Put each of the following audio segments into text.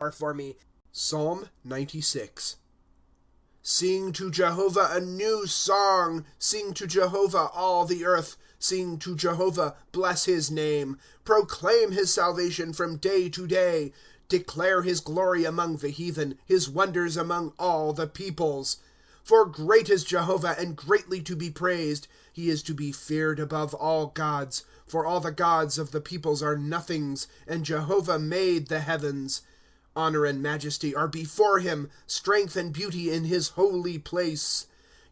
are for me. Psalm 96. Sing to Jehovah a new song. Sing to Jehovah all the earth. Sing to Jehovah, bless his name. Proclaim his salvation from day to day. Declare his glory among the heathen, his wonders among all the peoples. For great is Jehovah, and greatly to be praised. He is to be feared above all gods. For all the gods of the peoples are nothings, and Jehovah made the heavens. Honor and majesty are before him, strength and beauty in his holy place.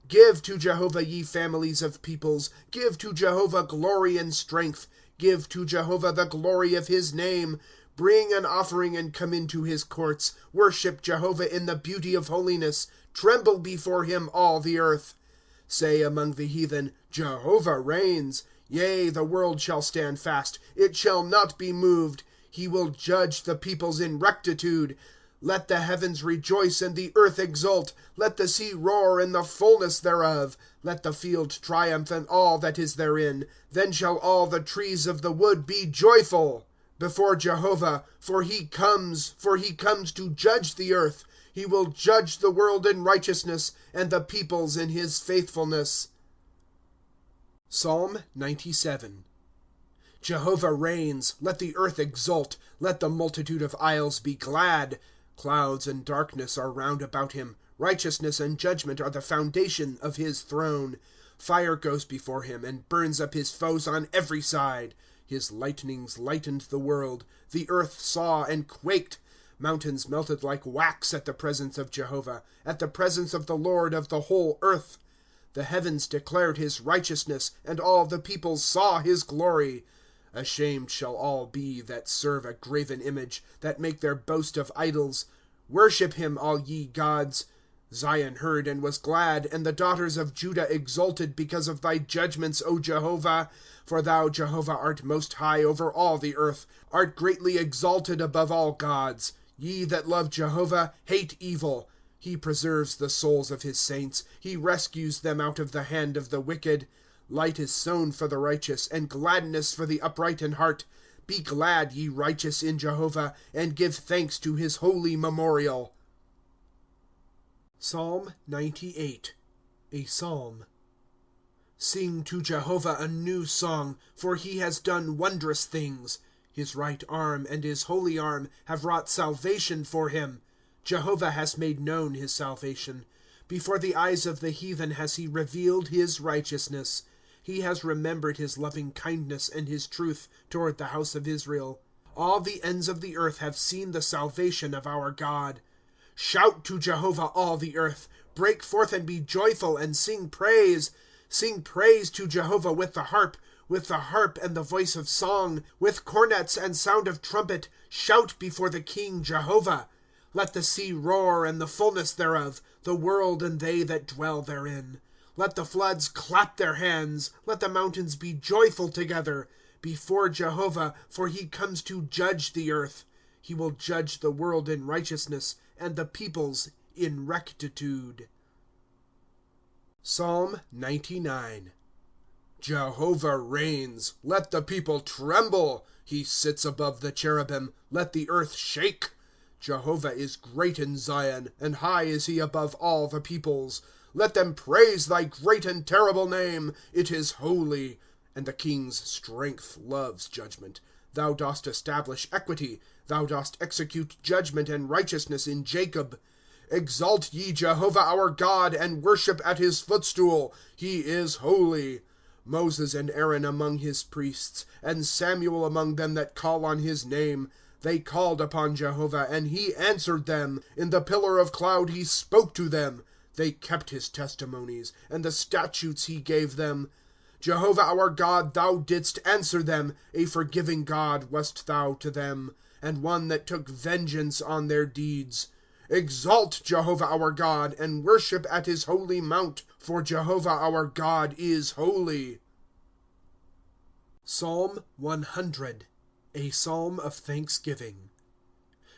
Give to Jehovah, ye families of peoples. Give to Jehovah glory and strength. Give to Jehovah the glory of his name. Bring an offering and come into his courts. Worship Jehovah in the beauty of holiness. Tremble before him, all the earth. Say among the heathen, Jehovah reigns. Yea, the world shall stand fast. It shall not be moved. He will judge the peoples in rectitude. Let the heavens rejoice and the earth exult. Let the sea roar in the fullness thereof. Let the field triumph and all that is therein. Then shall all the trees of the wood be joyful before Jehovah, for he comes to judge the earth. He will judge the world in righteousness, and the peoples in his faithfulness. Psalm 97. Jehovah reigns. Let the earth exult. Let the multitude of isles be glad. Clouds and darkness are round about him. Righteousness and judgment are the foundation of his throne. Fire goes before him, and burns up his foes on every side. His lightnings lightened the world. The earth saw and quaked. Mountains melted like wax at the presence of Jehovah, at the presence of the Lord of the whole earth. The heavens declared his righteousness, and all the peoples saw his glory. Ashamed shall all be that serve a graven image, that make their boast of idols. Worship him, all ye gods. Zion heard and was glad, and the daughters of Judah exulted because of thy judgments, O Jehovah. For thou, Jehovah, art most high over all the earth, art greatly exalted above all gods. Ye that love Jehovah hate evil. He preserves the souls of his saints. He rescues them out of the hand of the wicked. Light is sown for the righteous, and gladness for the upright in heart. Be glad, ye righteous, in Jehovah, and give thanks to his holy memorial. Psalm 98. A Psalm. Sing to Jehovah a new song, for he has done wondrous things. His right arm and his holy arm have wrought salvation for him. Jehovah has made known his salvation. Before the eyes of the heathen has he revealed his righteousness. He has remembered his loving kindness and his truth toward the house of Israel. All the ends of the earth have seen the salvation of our God. Shout to Jehovah, all the earth. Break forth and be joyful, and sing praise. Sing praise to Jehovah with the harp and the voice of song, with cornets and sound of trumpet. Shout before the King Jehovah. Let the sea roar and the fullness thereof, the world and they that dwell therein. Let the floods clap their hands. Let the mountains be joyful together before Jehovah, for he comes to judge the earth. He will judge the world in righteousness, and the peoples in rectitude. Psalm 99. Jehovah reigns. Let the people tremble. He sits above the cherubim. Let the earth shake. Jehovah is great in Zion, and high is he above all the peoples. Let them praise thy great and terrible name. It is holy. And the king's strength loves judgment. Thou dost establish equity. Thou dost execute judgment and righteousness in Jacob. Exalt ye Jehovah our God, and worship at his footstool. He is holy. Moses and Aaron among his priests, and Samuel among them that call on his name. They called upon Jehovah, and he answered them. In the pillar of cloud he spoke to them. They kept his testimonies, and the statutes he gave them. Jehovah our God, thou didst answer them. A forgiving God wast thou to them, and one that took vengeance on their deeds. Exalt Jehovah our God, and worship at his holy mount, for Jehovah our God is holy. Psalm 100. A Psalm of Thanksgiving.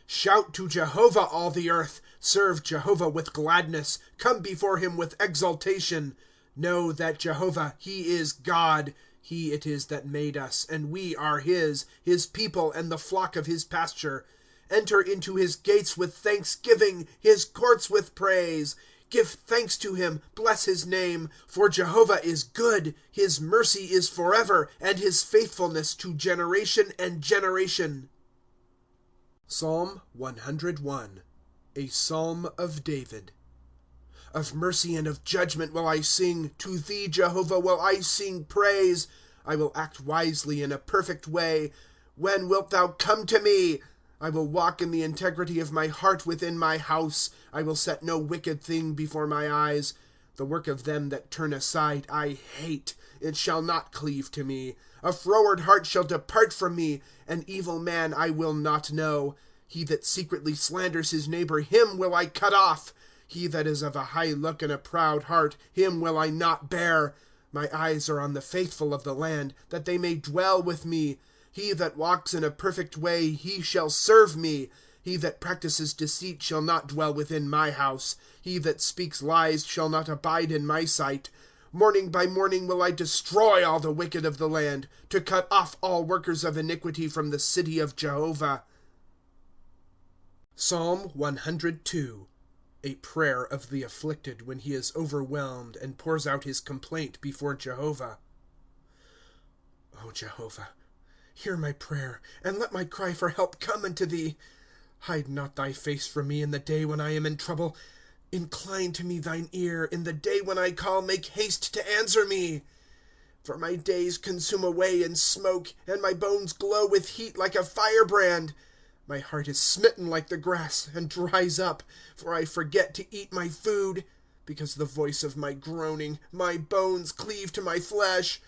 Shout to Jehovah, all the earth. Serve Jehovah with gladness. Come before him with exultation. Know that Jehovah, he is God. He it is that made us, and we are his people and the flock of his pasture. Enter into his gates with thanksgiving, his courts with praise. Give thanks to him, bless his name. For Jehovah is good, his mercy is forever, and his faithfulness to generation and generation. Psalm 101, a psalm of David. Of mercy and of judgment will I sing. To thee, Jehovah, will I sing praise. I will act wisely in a perfect way. When wilt thou come to me? I will walk in the integrity of my heart within my house. I will set no wicked thing before my eyes. The work of them that turn aside I hate. It shall not cleave to me. A froward heart shall depart from me. An evil man I will not know. He that secretly slanders his neighbor, him will I cut off. He that is of a high look and a proud heart, him will I not bear. My eyes are on the faithful of the land, that they may dwell with me. He that walks in a perfect way, he shall serve me. He that practices deceit shall not dwell within my house. He that speaks lies shall not abide in my sight. Morning by morning will I destroy all the wicked of the land, to cut off all workers of iniquity from the city of Jehovah. Psalm 102, a prayer of the afflicted when he is overwhelmed and pours out his complaint before Jehovah. O Jehovah, hear my prayer, and let my cry for help come unto thee. Hide not thy face from me in the day when I am in trouble. Incline to me thine ear. In the day when I call, make haste to answer me. For my days consume away in smoke, and my bones glow with heat like a firebrand. My heart is smitten like the grass, and dries up, for I forget to eat my food. Because the voice of my groaning, my bones cleave to my flesh.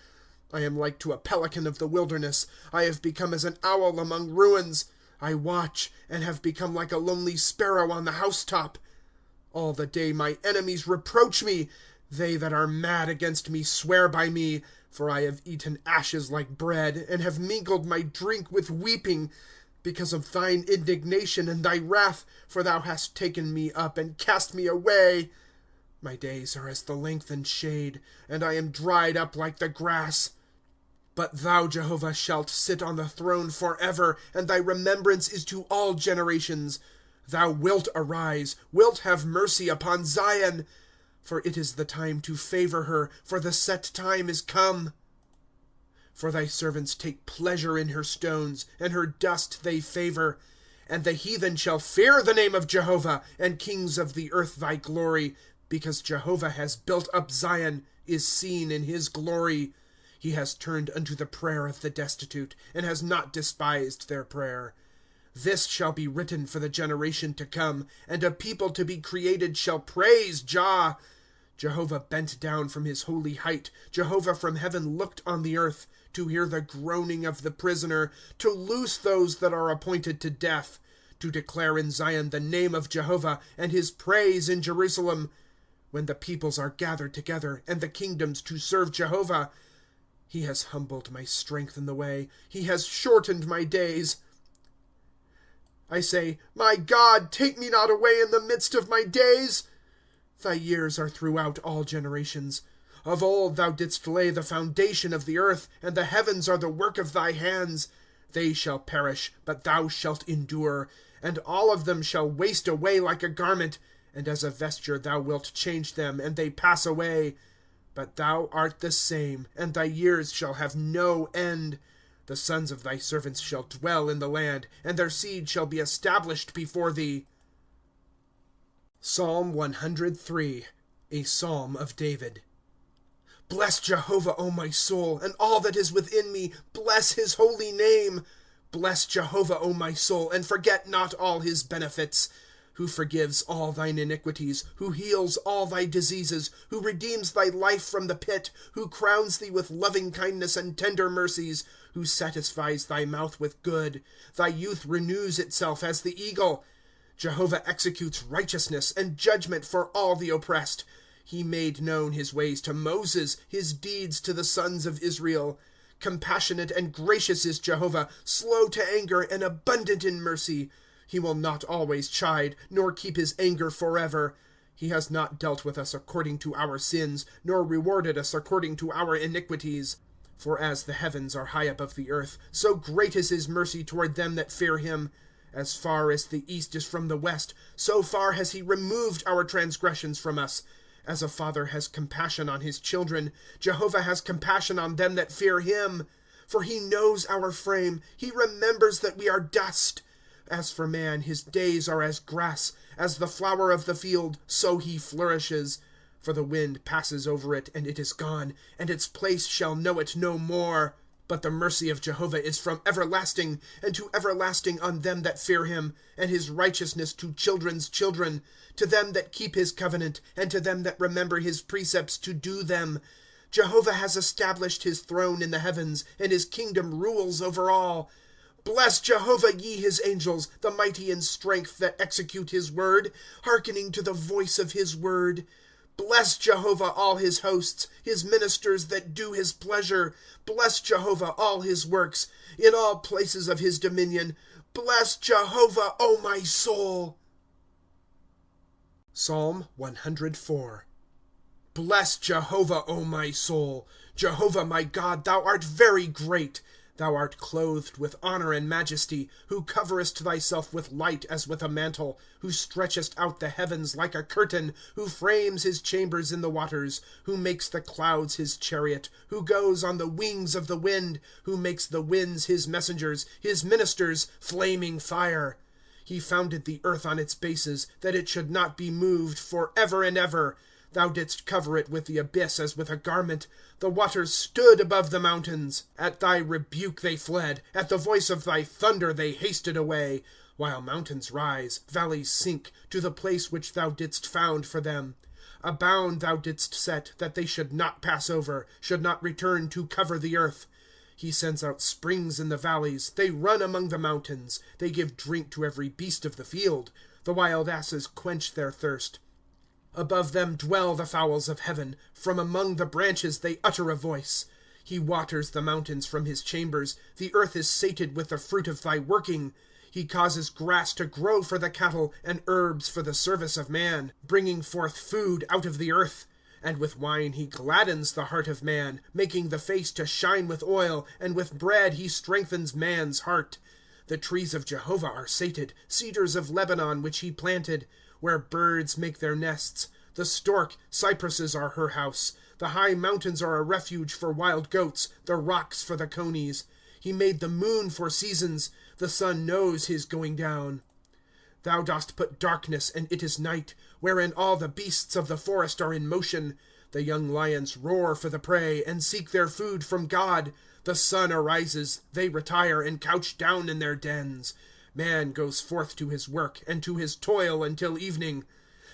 I am like to a pelican of the wilderness. I have become as an owl among ruins. I watch, and have become like a lonely sparrow on the housetop. All the day my enemies reproach me. They that are mad against me swear by me. For I have eaten ashes like bread, and have mingled my drink with weeping. Because of thine indignation and thy wrath, for thou hast taken me up and cast me away. My days are as the lengthened shade, and I am dried up like the grass. But thou, Jehovah, shalt sit on the throne forever, and thy remembrance is to all generations. Thou wilt arise, wilt have mercy upon Zion. For it is the time to favor her, for the set time is come. For thy servants take pleasure in her stones, and her dust they favor. And the heathen shall fear the name of Jehovah, and kings of the earth thy glory. Because Jehovah has built up Zion, is seen in his glory. He has turned unto the prayer of the destitute, and has not despised their prayer. This shall be written for the generation to come, and a people to be created shall praise Jah. Jehovah bent down from his holy height. Jehovah from heaven looked on the earth, to hear the groaning of the prisoner, to loose those that are appointed to death, to declare in Zion the name of Jehovah, and his praise in Jerusalem. When the peoples are gathered together, and the kingdoms to serve Jehovah. He has humbled my strength in the way. He has shortened my days. I say, my God, take me not away in the midst of my days. Thy years are throughout all generations. Of old thou didst lay the foundation of the earth, and the heavens are the work of thy hands. They shall perish, but thou shalt endure, and all of them shall waste away like a garment, and as a vesture thou wilt change them, and they pass away. But thou art the same, and thy years shall have no end. The sons of thy servants shall dwell in the land, and their seed shall be established before thee. Psalm 103, a psalm of David. Bless Jehovah, O my soul, and all that is within me. Bless his holy name. Bless Jehovah, O my soul, and forget not all his benefits. Who forgives all thine iniquities, who heals all thy diseases, who redeems thy life from the pit, who crowns thee with loving kindness and tender mercies, who satisfies thy mouth with good. Thy youth renews itself as the eagle. Jehovah executes righteousness and judgment for all the oppressed. He made known his ways to Moses, his deeds to the sons of Israel. Compassionate and gracious is Jehovah, slow to anger and abundant in mercy. He will not always chide, nor keep his anger forever. He has not dealt with us according to our sins, nor rewarded us according to our iniquities. For as the heavens are high above the earth, so great is his mercy toward them that fear him. As far as the east is from the west, so far has he removed our transgressions from us. As a father has compassion on his children, Jehovah has compassion on them that fear him. For he knows our frame, he remembers that we are dust. As for man, his days are as grass, as the flower of the field, so he flourishes. For the wind passes over it, and it is gone, and its place shall know it no more. But the mercy of Jehovah is from everlasting, and to everlasting on them that fear him, and his righteousness to children's children, to them that keep his covenant, and to them that remember his precepts to do them. Jehovah has established his throne in the heavens, and his kingdom rules over all. Bless Jehovah, ye his angels, the mighty in strength that execute his word, hearkening to the voice of his word. Bless Jehovah, all his hosts, his ministers that do his pleasure. Bless Jehovah, all his works, in all places of his dominion. Bless Jehovah, O my soul. Psalm 104. Bless Jehovah, O my soul. Jehovah my God, thou art very great. Thou art clothed with honor and majesty, who coverest thyself with light as with a mantle, who stretchest out the heavens like a curtain, who frames his chambers in the waters, who makes the clouds his chariot, who goes on the wings of the wind, who makes the winds his messengers, his ministers flaming fire. He founded the earth on its bases, that it should not be moved for ever and ever. Thou didst cover it with the abyss as with a garment. The waters stood above the mountains. At thy rebuke they fled. At the voice of thy thunder they hasted away. While mountains rise, valleys sink, to the place which thou didst found for them. A bound thou didst set, that they should not pass over, should not return to cover the earth. He sends out springs in the valleys. They run among the mountains. They give drink to every beast of the field. The wild asses quench their thirst. Above them dwell the fowls of heaven. From among the branches they utter a voice. He waters the mountains from his chambers. The earth is sated with the fruit of thy working. He causes grass to grow for the cattle, and herbs for the service of man, bringing forth food out of the earth. And with wine he gladdens the heart of man, making the face to shine with oil, and with bread he strengthens man's heart. The trees of Jehovah are sated, cedars of Lebanon which he planted, where birds make their nests. The stork, cypresses are her house. The high mountains are a refuge for wild goats, the rocks for the conies. He made the moon for seasons. The sun knows his going down. Thou dost put darkness, and it is night, wherein all the beasts of the forest are in motion. The young lions roar for the prey, and seek their food from God. The sun arises, they retire, and couch down in their dens. Man goes forth to his work, and to his toil until evening.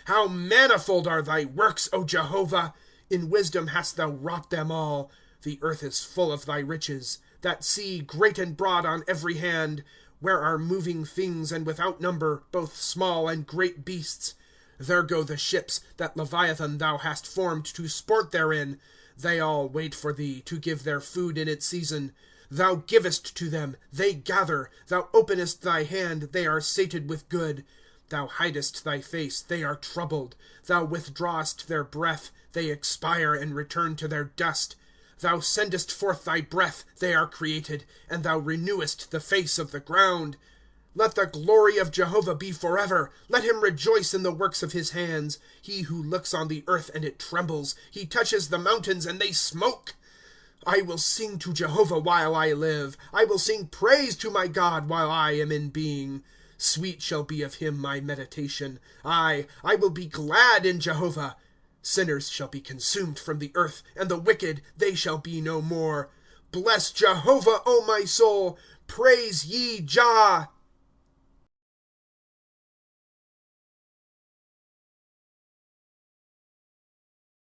How manifold are thy works, O Jehovah! In wisdom hast thou wrought them all. The earth is full of thy riches. That sea great and broad on every hand, where are moving things and without number, both small and great beasts. There go the ships, that Leviathan thou hast formed to sport therein. They all wait for thee, to give their food in its season. Thou givest to them, they gather. Thou openest thy hand, they are sated with good. Thou hidest thy face, they are troubled. Thou withdrawest their breath, they expire and return to their dust. Thou sendest forth thy breath, they are created, and thou renewest the face of the ground. Let the glory of Jehovah be forever. Let him rejoice in the works of his hands. He who looks on the earth and it trembles. He touches the mountains and they smoke. I will sing to Jehovah while I live. I will sing praise to my God while I am in being. Sweet shall be of him my meditation. I will be glad in Jehovah. Sinners shall be consumed from the earth, and the wicked, they shall be no more. Bless Jehovah, O my soul. Praise ye Jah.